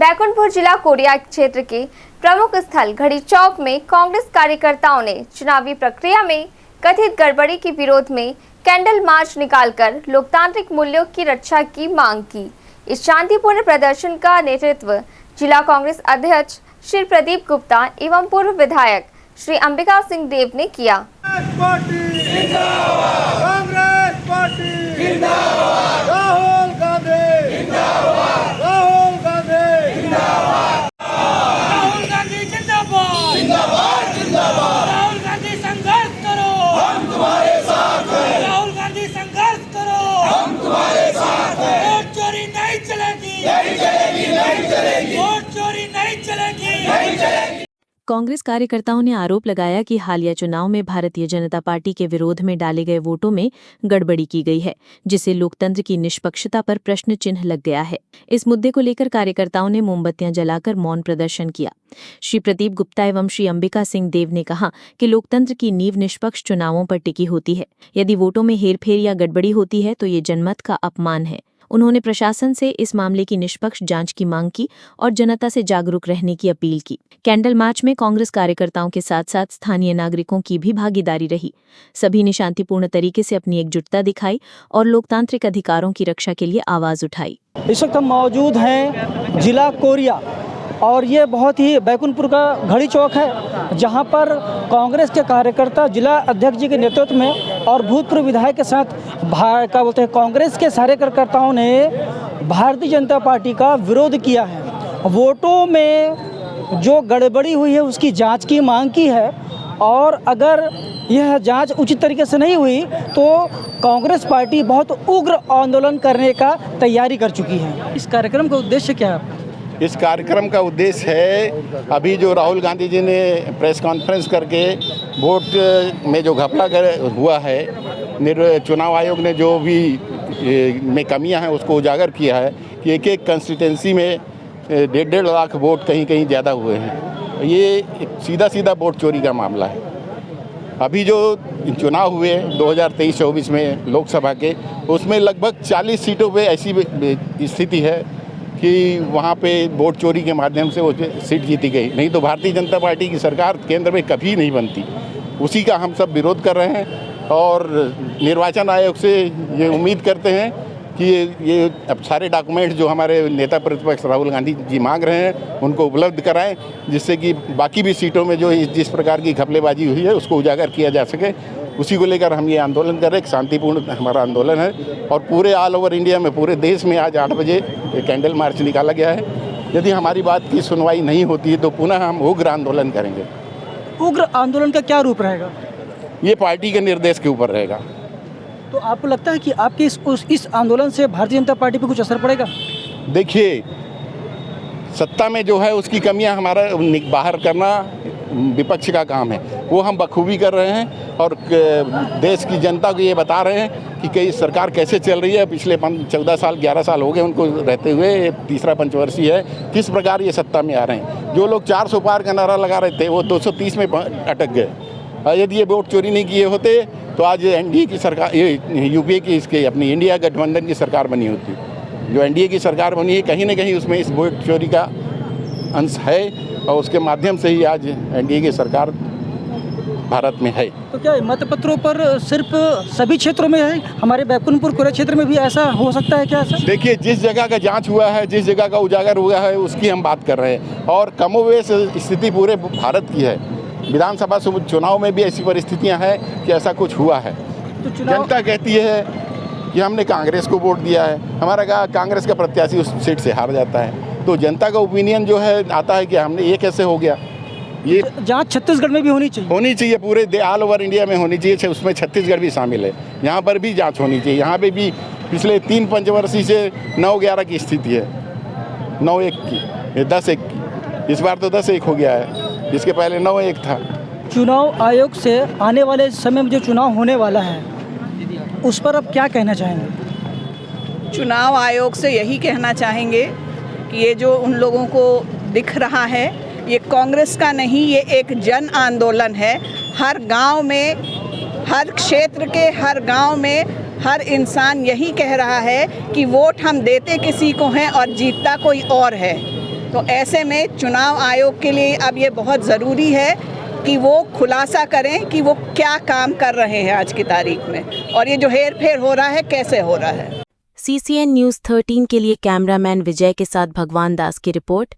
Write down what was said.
बैकुंठपुर जिला कोरिया क्षेत्र के प्रमुख स्थल घड़ी चौक में कांग्रेस कार्यकर्ताओं ने चुनावी प्रक्रिया में कथित गड़बड़ी के विरोध में कैंडल मार्च निकालकर लोकतांत्रिक मूल्यों की रक्षा की मांग की। इस शांतिपूर्ण प्रदर्शन का नेतृत्व जिला कांग्रेस अध्यक्ष श्री प्रदीप गुप्ता एवं पूर्व विधायक श्री अंबिका सिंह देव ने किया। कांग्रेस कार्यकर्ताओं ने आरोप लगाया कि हालिया चुनाव में भारतीय जनता पार्टी के विरोध में डाले गए वोटों में गड़बड़ी की गई है, जिससे लोकतंत्र की निष्पक्षता पर प्रश्न चिन्ह लग गया है। इस मुद्दे को लेकर कार्यकर्ताओं ने मोमबत्तियां जलाकर मौन प्रदर्शन किया। श्री प्रदीप गुप्ता एवं श्री अंबिका सिंह देव ने कहा कि लोकतंत्र की नींव निष्पक्ष चुनावों पर टिकी होती है। यदि वोटों में हेरफेर या गड़बड़ी होती है तो ये जनमत का अपमान है। उन्होंने प्रशासन से इस मामले की निष्पक्ष जांच की मांग की और जनता से जागरूक रहने की अपील की। कैंडल मार्च में कांग्रेस कार्यकर्ताओं के साथ साथ स्थानीय नागरिकों की भी भागीदारी रही। सभी ने शांतिपूर्ण तरीके से अपनी एकजुटता दिखाई और लोकतांत्रिक अधिकारों की रक्षा के लिए आवाज उठाई। इस वक्त हम मौजूद हैं जिला कोरिया और ये बहुत ही बैकुंठपुर का घड़ी चौक है, जहां पर कांग्रेस के कार्यकर्ता जिला अध्यक्ष जी के नेतृत्व में और भूतपूर्व विधायक के साथ कांग्रेस के सारे कार्यकर्ताओं ने भारतीय जनता पार्टी का विरोध किया है। वोटों में जो गड़बड़ी हुई है उसकी जांच की मांग की है और अगर यह जांच उचित तरीके से नहीं हुई तो कांग्रेस पार्टी बहुत उग्र आंदोलन करने का तैयारी कर चुकी है। इस कार्यक्रम का उद्देश्य क्या है? इस कार्यक्रम का उद्देश्य है, अभी जो राहुल गांधी जी ने प्रेस कॉन्फ्रेंस करके वोट में जो घपला हुआ है, चुनाव आयोग ने जो भी में कमियां हैं उसको उजागर किया है कि एक एक कंस्टिट्यूंसी में 1.5 लाख वोट कहीं कहीं ज़्यादा हुए हैं। ये सीधा वोट चोरी का मामला है। अभी जो चुनाव हुए 2023-24 में लोकसभा के, उसमें लगभग 40 सीटों पे ऐसी स्थिति है कि वहाँ पे वोट चोरी के माध्यम से वो सीट जीती गई। नहीं तो भारतीय जनता पार्टी की सरकार केंद्र में कभी नहीं बनती। उसी का हम सब विरोध कर रहे हैं और निर्वाचन आयोग से ये उम्मीद करते हैं कि ये अब सारे डॉक्यूमेंट जो हमारे नेता प्रतिपक्ष राहुल गांधी जी मांग रहे हैं उनको उपलब्ध कराएं, जिससे कि बाकी भी सीटों में जो जिस प्रकार की घपलेबाजी हुई है उसको उजागर किया जा सके। उसी को लेकर हम ये आंदोलन कर रहे हैं। शांतिपूर्ण हमारा आंदोलन है और पूरे ऑल ओवर इंडिया में, पूरे देश में आज 8 बजे कैंडल मार्च निकाला गया है। यदि हमारी बात की सुनवाई नहीं होती है तो पुनः हम उग्र आंदोलन करेंगे। उग्र आंदोलन का क्या रूप रहेगा? ये पार्टी के निर्देश के ऊपर रहेगा। तो आपको लगता है कि आपके इस आंदोलन से भारतीय जनता पार्टी पर कुछ असर पड़ेगा? देखिए, सत्ता में जो है उसकी कमियां हमारा बाहर करना विपक्ष का काम है, वो हम बखूबी कर रहे हैं और देश की जनता को ये बता रहे हैं कि कई सरकार कैसे चल रही है। पिछले 14 साल 11 साल हो गए उनको रहते हुए, तीसरा पंचवर्षीय है, किस प्रकार ये सत्ता में आ रहे हैं। जो लोग 400 पार का नारा लगा रहे थे वो 230 में अटक गए। यदि ये वोट चोरी नहीं किए होते तो आज एनडीए की सरकार, यूपीए की, इसके अपनी इंडिया गठबंधन की सरकार बनी होती। जो एनडीए की सरकार बनी है, कहीं ना कहीं उसमें इस वोट चोरी का अंश है और उसके माध्यम से ही आज एनडीए की सरकार भारत में है। तो क्या मतपत्रों पर सिर्फ सभी क्षेत्रों में है? हमारे बैकुंठपुर कोरिया क्षेत्र में भी ऐसा हो सकता है क्या? ऐसा देखिए, जिस जगह का जांच हुआ है, जिस जगह का उजागर हुआ है उसकी हम बात कर रहे हैं और कमोवेश स्थिति पूरे भारत की है। विधानसभा चुनाव में भी ऐसी परिस्थितियां हैं कि ऐसा कुछ हुआ है। तो जनता कहती है कि हमने कांग्रेस को वोट दिया है, हमारा कांग्रेस का प्रत्याशी उस सीट से हार जाता है, तो जनता का ओपिनियन जो है आता है कि हमने ये कैसे हो गया। ये जांच छत्तीसगढ़ में भी होनी चाहिए, पूरे ऑल ओवर इंडिया में होनी चाहिए। उसमें छत्तीसगढ़ भी शामिल है, यहाँ पर भी जांच होनी चाहिए। यहाँ पे भी पिछले 3 पंचवर्षीय से 9-11 की स्थिति है, 9-1 की, 10-1 की। इस बार तो 10-1 हो गया है, इसके पहले 9-1 था। चुनाव आयोग से आने वाले समय में जो चुनाव होने वाला है उस पर अब क्या कहना चाहेंगे? चुनाव आयोग से यही कहना चाहेंगे कि ये जो उन लोगों को दिख रहा है, ये कांग्रेस का नहीं, ये एक जन आंदोलन है। हर गांव में, हर क्षेत्र के हर गांव में हर इंसान यही कह रहा है कि वोट हम देते किसी को हैं और जीतता कोई और है। तो ऐसे में चुनाव आयोग के लिए अब ये बहुत ज़रूरी है कि वो खुलासा करें कि वो क्या काम कर रहे हैं आज की तारीख में, और ये जो हेर फेर हो रहा है कैसे हो रहा है। CCN News 13 के लिए कैमरामैन विजय के साथ भगवान दास की रिपोर्ट।